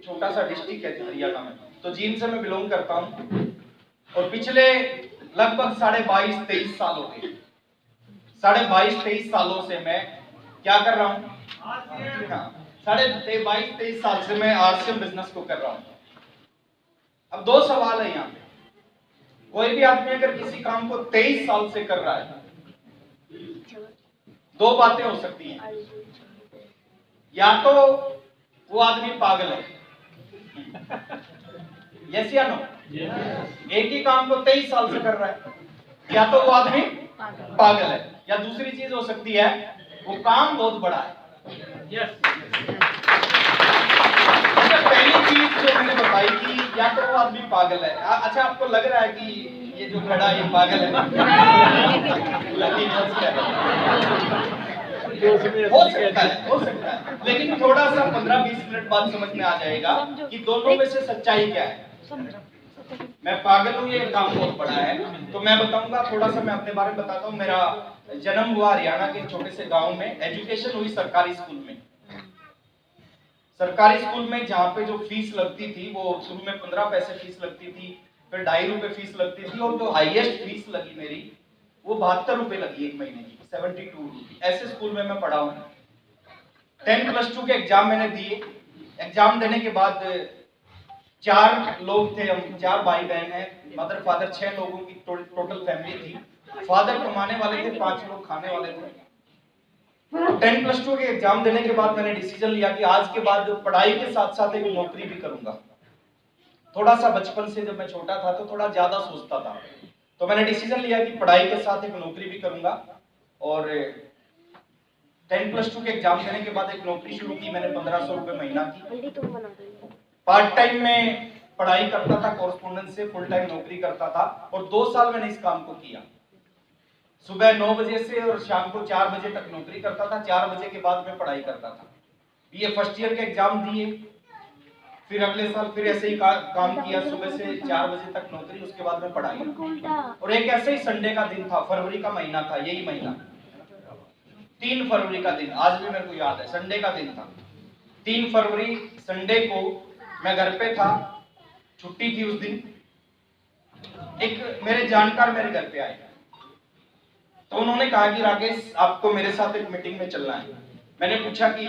छोटा सा डिस्ट्रिक्ट है हरियाणा में, तो जींद से मैं बिलोंग करता हूँ और पिछले लगभग 22-23 साल हो गए। 22-23 सालों से मैं क्या कर रहा हूँ? 22-23 साल से मैं आरसीएम बिजनेस को कर रहा हूँ। अब दो सवाल है यहाँ पे, कोई भी आदमी अगर किसी काम को 23 साल से कर रहा है, दो बातें हो सकती हैं, या तो वो आदमी पागल है, यस या नो? एक ही काम को 23 साल से कर रहा है, या तो वो आदमी पागल है, या दूसरी चीज हो सकती है वो काम बहुत बड़ा है। अच्छा, पहली चीज जो मैंने बताई कि या तो वो आदमी पागल है। अच्छा, आपको लग रहा है कि ये जो खड़ा ये पागल है? हो सकता है, लेकिन थोड़ा सा 15-20 मिनट बाद समझ में आ जाएगा कि दोनों में से सच्चाई क्या है। मैं पागल हूँ, ये काम बहुत बड़ा है। तो मैं बताऊंगा, थोड़ा सा मैं अपने बारे में बताता हूँ। मेरा जन्म हुआ हरियाणा के छोटे से गांव में, एजुकेशन हुई सरकारी स्कूल में। सरकारी स्कूल में जहाँ पे जो फीस लगती थी वो शुरू में 15 पैसे फीस लगती थी, फिर 2.5 रुपए फीस लगती थी, और जो हाईएस्ट फीस लगी मेरी वो 72 रुपए लगी एक महीने की, 72 ऐसे स्कूल में मैं पढ़ा हूँ। 10+2 के एग्जाम मैंने दिए। एग्जाम देने के बाद 4 लोग थे, हम 4 भाई बहन हैं, मदर फादर 6 लोगों की टोटल फैमिली थी। फादर कमाने वाले थे, 5 लोग खाने वाले थे। 10+2 के एग्जाम देने के बाद मैंने डिसीजन लिया कि आज के बाद पढ़ाई के साथ साथ एक नौकरी भी करूंगा। थोड़ा सा बचपन से जब मैं छोटा था तो थोड़ा ज्यादा सोचता था, तो मैंने डिसीजन लिया कि पढ़ाई के साथ एक नौकरी भी करूंगा। और 10+2 के एग्जाम देने के बाद एक नौकरी शुरू की मैंने 1500 रुपए महीना की। पार्ट टाइम में पढ़ाई करता था, कॉरेस्पोंडेंस से फुल टाइम नौकरी करता था, और 2 साल मैंने इस काम को किया। सुबह 9 बजे से और शाम को 4 बजे तक नौकरी करता था। 4 बजे के बाद मैं पढ़ाई करता था। बीए फर्स्ट ईयर के एग्जाम दिए, फिर अगले साल फिर ऐसे ही काम किया, सुबह से 4 बजे तक नौकरी, उसके बाद में पढ़ाई। और एक ऐसे ही संडे का दिन था, फरवरी का महीना था, यही महीना 3 फरवरी का दिन, आज भी मेरे को याद है, संडे का दिन था। 3 फरवरी संडे को मैं घर पे था, छुट्टी थी उस दिन। एक मेरे जानकार मेरे घर पे आए, तो उन्होंने कहा कि राकेश आपको मेरे साथ एक मीटिंग में चलना है। मैंने पूछा कि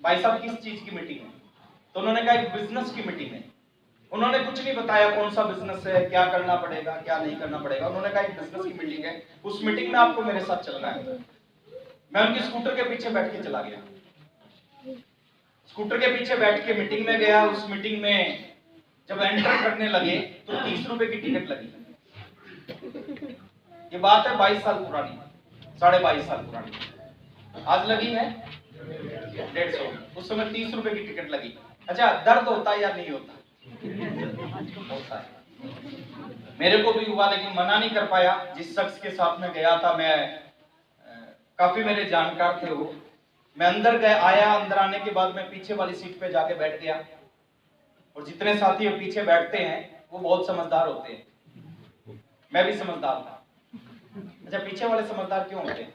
भाई साहब किस चीज की मीटिंग है? तो उन्होंने कहा एक बिजनेस की मीटिंग है। उन्होंने कुछ नहीं बताया कौन सा बिजनेस है, क्या करना पड़ेगा, क्या नहीं करना पड़ेगा। उन्होंने कहा एक बिजनेस की मीटिंग है, उस मीटिंग में आपको मेरे साथ चलना है। मैं उनके स्कूटर के पीछे बैठ के चला गया। स्कूटर के पीछे बैठ के मीटिंग में गया। उस मीटिंग में जब एंटर करने लगे तो 30 रुपए की टिकट लगी। ये बात है 22 साल पुरानी, 22.5 साल पुरानी। आज लगी है 150, उस समय 30 रुपए की टिकट लगी। अच्छा, दर्द होता है या नहीं होता? होता है। मेरे को भी हुआ, लेकिन मना नहीं कर पाया। जिस शख्स के साथ में गया था, मैं काफी मेरे जानकार थे वो, मैं अंदर आया। अंदर आने के बाद मैं पीछे वाली सीट पे जाके बैठ गया, और जितने साथी पीछे बैठते हैं वो बहुत समझदार होते हैं, मैं भी समझदार था। अच्छा, पीछे वाले समझदार क्यों होते हैं?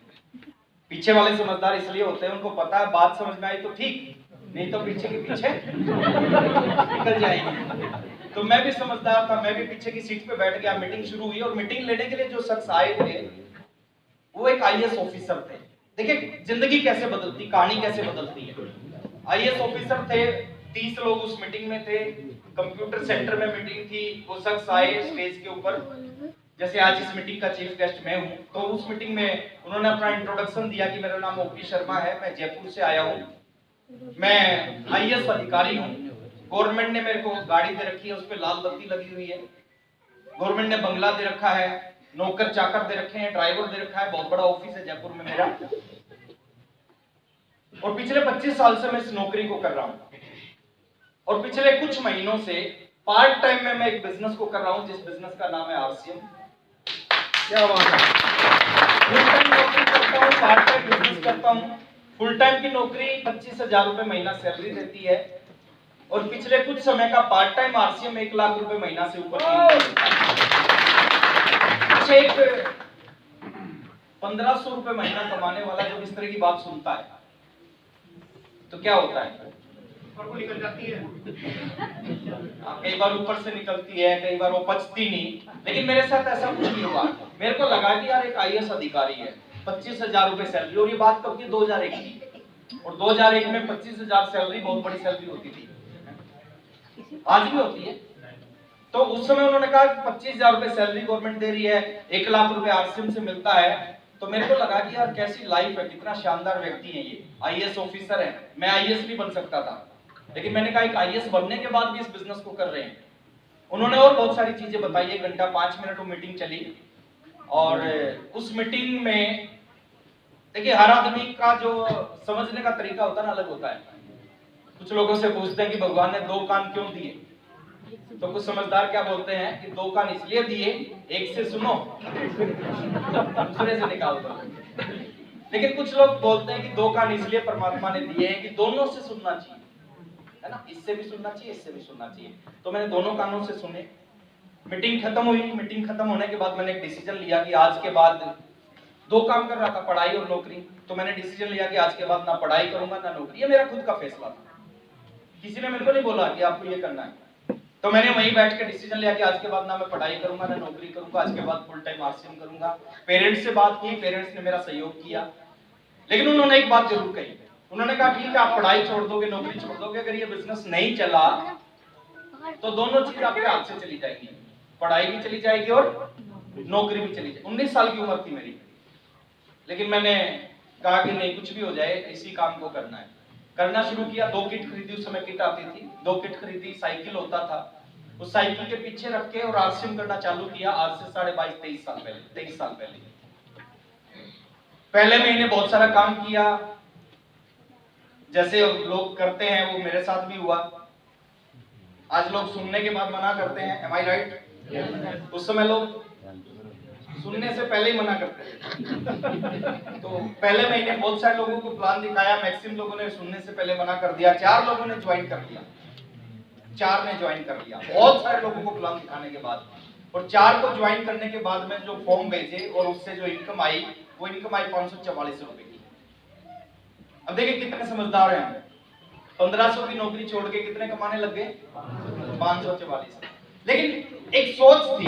पीछे वाले समझदार इसलिए होते हैं, उनको पता है बात समझ में आई तो ठीक, नहीं तो पीछे के पीछे निकल जाएंगे। तो मैं भी समझदार था, मैं भी पीछे की सीट पे बैठ गया। मीटिंग शुरू हुई, और मीटिंग लेने के लिए जो शख्स आए थे वो एक आईएएस ऑफिसर थे। देखिए जिंदगी कैसे बदलती, कहानी कैसे बदलती है। आईएएस ऑफिसर थे, 30 लोग उस मीटिंग में थे। कंप्यूटर सेंटर में मीटिंग थी। वो शख्स आए स्टेज के ऊपर, जैसे आज इस मीटिंग का चीफ गेस्ट मैं हूं, तो उस मीटिंग में उन्होंने अपना इंट्रोडक्शन दिया कि मेरा नाम ओपी शर्मा है, मैं जयपुर से आया हूं, मैं आईएएस अधिकारी हूं। गवर्नमेंट ने मेरे को गाड़ी दे रखी है, उस पर लाल बत्ती लगी हुई है। गवर्नमेंट ने बंगला दे रखा है, नौकर चाकर दे रखे हैं, ड्राइवर दे रखा है, बहुत बड़ा ऑफिस है जयपुर में मेरा। और पिछले 25 साल से मैं इस नौकरी को कर रहा हूं, और पिछले कुछ महीनों से पार्ट टाइम में मैं एक बिजनेस को कर रहा हूं, जिस बिजनेस का नाम है आरसीएम। क्या बात है। फुल टाइम नौकरी करता हूं, पार्ट टाइम बिजनेस करता हूं। फुल टाइम की नौकरी 25,000 रुपए महीना सैलरी देती है, और पिछले कुछ समय का पार्ट टाइम आरसीएम 1 लाख रुपए महीना से ऊपर एक 1500 रुपए महीना कमाने वाला जब इस तरह की बात सुनता है तो क्या होता है? निकल जाती है। कई बार ऊपर से निकलती है, कई बार वो पचती नहीं, लेकिन मेरे साथ ऐसा कुछ नहीं हुआ। मेरे को लगा कि यार एक आईएएस अधिकारी है, 25,000 रुपए सैलरी, और ये बात कब की, 2001 की, और 2001 में 25,000 सैलरी बहुत बड़ी सैलरी होती थी, आज भी होती है। तो उस समय उन्होंने कहा कि 25,000 रुपए सैलरी गवर्नमेंट दे रही है, 1 लाख रुपए आरसीएम से मिलता है। तो मेरे को लगा कि यार कैसी लाइफ है, कितना शानदार व्यक्ति है ये, आईएएस ऑफिसर है। मैं आईएएस नहीं बन सकता था, लेकिन मैंने कहा एक आईएएस बनने के बाद भी इस बिजनेस को कर रहे हैं। उन्होंने और बहुत सारी चीजें बताई, 1 घंटा 5 मिनट वो मीटिंग चली, और उस मीटिंग में देखिए हर आदमी का जो समझने का तरीका होता है ना, अलग होता है। कुछ लोगों से पूछते हैं कि भगवान ने 2 कान क्यों दिए, तो कुछ समझदार क्या बोलते हैं कि 2 कान इसलिए दिए, एक से सुनो, दूसरे से निकाल दो। लेकिन कुछ लोग बोलते हैं कि 2 कान इसलिए परमात्मा ने दिए हैं कि दोनों से सुनना चाहिए, है ना, इससे भी सुनना चाहिए, इससे भी सुनना चाहिए। तो मैंने दोनों कानों से सुने। मीटिंग खत्म हुई। मीटिंग खत्म होने के बाद मैंने एक डिसीजन लिया कि आज के बाद 2 काम कर रहा था, पढ़ाई और नौकरी। तो मैंने डिसीजन लिया कि आज के बाद ना पढ़ाई करूंगा ना नौकरी। ये मेरा खुद का फैसला था, किसी ने मेरे को नहीं बोला कि आपको ये करना है। तो मैंने वहीं बैठ के डिसीजन लिया कि आज के बाद ना मैं पढ़ाई करूंगा ना नौकरी करूंगा, आज के बाद फुल टाइम आरसीएम करूंगा। पेरेंट्स से बात की, पेरेंट्स ने मेरा सहयोग किया, लेकिन उन्होंने एक बात जरूर कही। उन्होंने कहा ठीक है, आप पढ़ाई छोड़ दोगे, नौकरी छोड़ दोगे, अगर ये बिजनेस नहीं चला तो दोनों चीज आपके हाथ से चली जाएगी, पढ़ाई भी चली जाएगी और नौकरी भी चली जाएगी। 19 साल की उम्र थी मेरी, लेकिन मैंने कहा कि नहीं, कुछ भी हो जाए इसी काम को करना है। करना शुरू किया। 2 किट खरीदी, उस समय किट आती थी, 2 किट खरीदी, साइकिल होता था, उस साइकिल के पीछे रख के और आरसीएम करना चालू किया। आज से 22-23 साल पहले, 23 साल पहले। पहले महीने बहुत सारा काम किया, जैसे लोग करते हैं वो मेरे साथ भी हुआ। आज लोग सुनने के बाद मना करते हैं, एम आई राइट? उस समय लोग सुनने से पहले ही मना करते हैं। तो पहले महीने बहुत सारे लोगों को प्लान दिखाया, मैक्सिमम लोगों ने सुनने से पहले मना कर दिया। 4 लोगों ने ज्वाइन कर लिया, 4 ने ज्वाइन कर लिया, बहुत सारे लोगों को प्लान दिखाने के बाद। और 4 को ज्वाइन करने के बाद में जो फॉर्म भेजे और उससे जो इनकम आई, वो इनकम आई 544 रुपए की। अब देखिए कितने समझदार हैं हम। 1500 की नौकरी छोड़ के कितने कमाने लग गए? 544। लेकिन एक सोच थी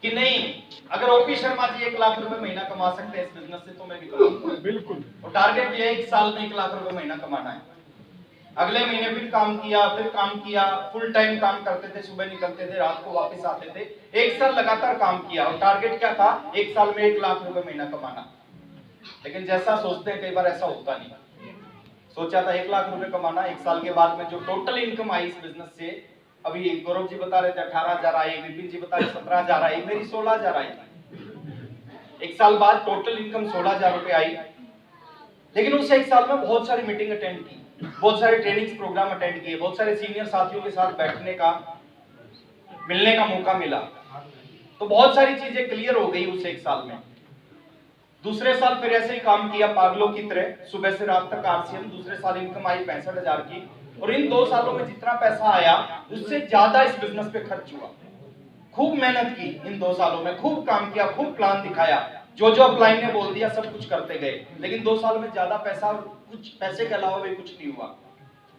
कि नहीं, अगर ओपी शर्मा जी 1 लाख रुपए महीना कमा सकते हैं इस बिजनेस से, तो मैं भी कमाऊंगा। बिल्कुल। और टारगेट ये 1 साल में 1 लाख रुपए महीना कमाना है। अगले महीने फिर काम किया, फुल टाइम काम करते थे, सुबह निकलते थे, रात को वापस आते थे। 1 साल लगातार काम किया, और टारगेट क्या था? 1 साल में 1 लाख रुपए महीना कमाना। लेकिन जैसा सोचते हैं कई बार ऐसा होता नहीं। सोचा था 1 लाख रुपए कमाना, 1 साल के बाद में जो टोटल इनकम आई इस बिजनेस से, अभी गौरव जी बता रहे थे 18,000 आई, विपिन जी बता रहे 17,000 आई, मेरी 16,000 आई। 1 साल बाद टोटल इनकम 16,000 रुपए आई। लेकिन उस 1 साल में बहुत सारी मीटिंग अटेंड की, बहुत सारे ट्रेनिंग्स प्रोग्राम अटेंड किए, बहुत सारे सीनियर साथियों के साथ बैठने का, मिलने का मौका मिला। तो बहुत सारी चीजें क्लियर हो गई उस 1 साल में। दूसरे साल फिर ऐसे ही काम किया पागलों की तरह, सुबह से रात तक आरसीएम। दूसरे साल इनकम आई 65,000 की, और इन 2 सालों में जितना पैसा आया उससे ज्यादा इस बिजनेस पे खर्च हुआ। खूब मेहनत की इन 2 सालों में, खूब काम किया, खूब प्लान दिखाया, जो जो अपलाइन ने बोल दिया सब कुछ करते गए। लेकिन 2 साल में ज्यादा पैसा, कुछ पैसे के अलावा भी कुछ नहीं हुआ।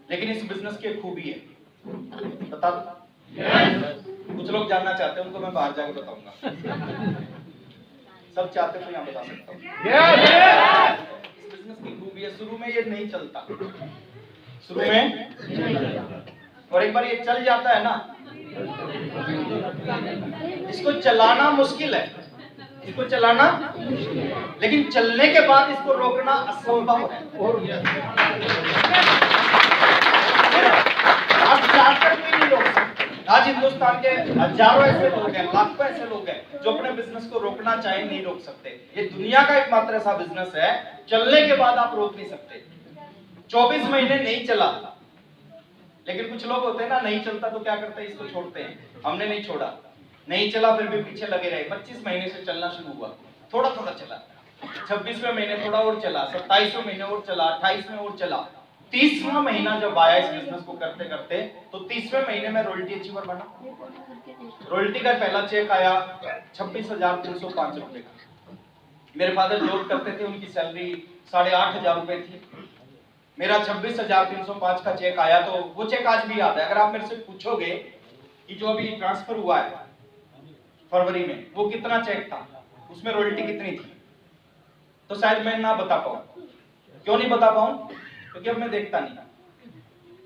लेकिन इस बिजनेस की एक खूबी है, बता दो? कुछ लोग जानना चाहते हैं, उनको मैं बाहर जाकर बताऊंगा। सब चाहते तो यहाँ बता सकता हूँ। इस बिजनेस की खूबी है, शुरू में ये नहीं चलता, शुरू में, और एक बार ये चल जाता है ना, इसको चलाना मुश्किल है, इसको चलाना, लेकिन चलने के बाद इसको रोकना असंभव है। आप चाहकर भी नहीं रोक सकते। आज हिंदुस्तान के हजारों ऐसे लोग हैं, लाखों ऐसे लोग हैं जो अपने बिजनेस को रोकना चाहे, नहीं रोक सकते। ये दुनिया का एकमात्र ऐसा बिजनेस है, चलने के बाद आप रोक नहीं सकते। 24 महीने नहीं चला, लेकिन कुछ लोग होते हैं ना, नहीं चलता तो क्या करते हैं, इसको छोड़ते हैं। हमने नहीं छोड़ा, नहीं चला फिर भी पीछे लगे रहे। 25 महीने से चलना शुरू हुआ, थोड़ा थोड़ा चला, 26वें महीने थोड़ा और चला, 27वें महीने और चला, 28 में और चला। 30वां महीना जब आया इस बिजनेस को करते करते, तो 30वें महीने में रॉयल्टी अचीवर बना। रॉयल्टी का पहला चेक आया 26,305 रुपए का। मेरे फादर जॉब करते थे, उनकी सैलरी 8,500 रुपए थी। मेरा 26,305 का चेक आया, तो वो चेक आज भी याद है। अगर आप मेरे से पूछोगे कि जो अभी ट्रांसफर हुआ है फरवरी में, वो कितना चेक था, उसमें रॉयल्टी कितनी थी, तो शायद मैं ना बता पाऊं। क्यों नहीं बता पाऊं? क्योंकि अब मैं देखता नहीं।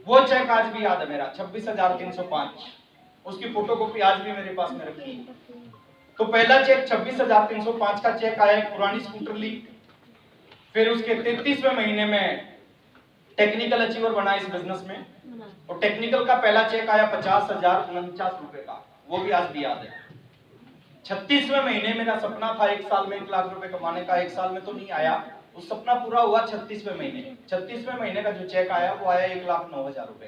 वो चेक आज भी याद है मेरा, 26,305। उसकी फोटोकॉपी आज भी मेरे पास में रखी है। तो पहला चेक 26,305 का चेक आया, एक पुरानी स्कूटर ली। फिर उसके 33वें महीने में टेक्निकल अचीवर बना इस बिजनेस में, और टेक्निकल का पहला चेक आया 50,049 रुपए का, वो भी आज भी याद है। 36वें महीने मेरा सपना था 1 साल में 1 लाख रुपए कमाने का, 1 साल में तो नहीं आया, उस सपना पूरा हुआ 36वें महीने। 36वें महीने का जो चेक आया वो आया 1,09,000 रुपए।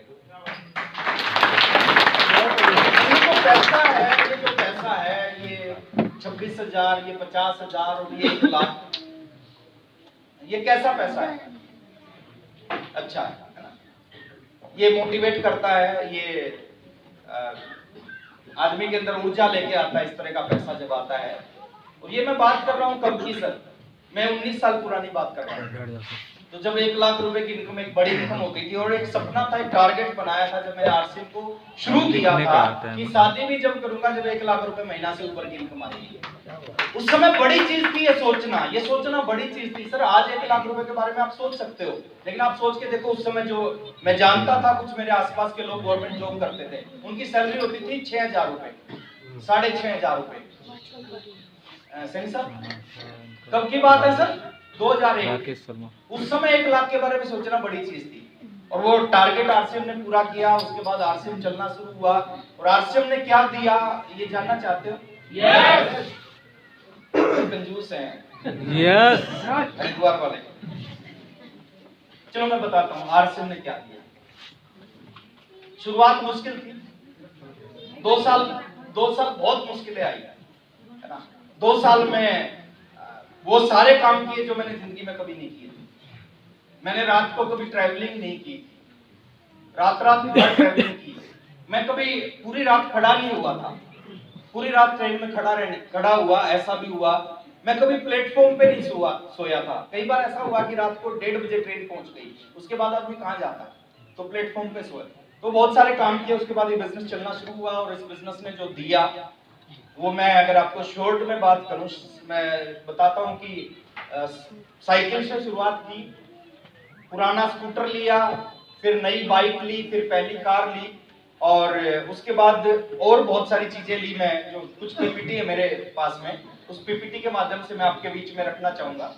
ये जो पैसा है, ये जो पैसा है, ये 26,000, ये 50,000 और ये 1 लाख, ये कैसा पैसा है? अच्छा है ना? ये मोटिवेट करता है, ये आदमी के अंदर ऊर्जा लेके आता है इस तरह का पैसा जब आता है। और ये मैं बात कर रहा हूँ कब की सर, मैं 19 साल पुरानी बात कर रहा हूँ। तो जब 1 लाख रुपए की इनकम एक बड़ी इनकम होती थी, और एक सपना था, एक टारगेट बनाया था जब मैंने आरसीएम को शुरू किया था कि शादी भी जब करूंगा जब 1 लाख रुपए महीना से ऊपर की इनकम आएगी। उस समय बड़ी चीज थी ये सोचना बड़ी चीज थी। सर आज 1 लाख रुपए के बारे में आप सोच सकते हो, लेकिन आप सोच के देखो उस समय जो मैं जानता था, कुछ मेरे आसपास के लोग गवर्नमेंट जॉब करते थे, उनकी सैलरी होती थी 6,000 रुपए, 6,500 रुपए। सही सर? कब की बात है सर? 2001। उस समय 1 लाख के बारे में सोचना बड़ी चीज थी, और वो टारगेट आरसीएम ने पूरा किया। उसके बाद आरसीएम चलना शुरू हुआ, और आरसीएम ने क्या दिया ये जानना चाहते हो? यस। कंजूस हैं। यस। हरिद्वार वाले। चलो मैं बताता हूँ आरसीएम ने क्या दिया। शुरुआत मुश्किल थी, 2 साल बहुत मुश्किलें आई है ना। 2 साल में वो सारे काम किए जो मैंने जिंदगी में कभी नहीं किए। मैंने रात को कभी ट्रैवलिंग नहीं की, रात भर ट्रैवलिंग की। मैं कभी पूरी रात खड़ा नहीं हुआ था, पूरी रात ट्रेन में खड़ा हुआ, ऐसा भी हुआ। मैं कभी प्लेटफॉर्म पे नहीं सोया था। कई बार ऐसा हुआ कि रात को 1:30 बजे ट्रेन पहुंच गई, उसके बाद आदमी कहाँ जाता, तो प्लेटफॉर्म पे सोया। तो बहुत सारे काम किए, उसके बाद ये बिजनेस चलना शुरू हुआ, और इस बिजनेस ने जो दिया वो मैं अगर आपको शॉर्ट में बात करूं, मैं बताता हूं कि साइकिल से शुरुआत की, पुराना स्कूटर लिया, फिर नई बाइक ली, फिर पहली कार ली, और उसके बाद और बहुत सारी चीजें ली। मैं जो कुछ पीपीटी है मेरे पास में, उस पीपीटी के माध्यम से मैं आपके बीच में रखना चाहूंगा।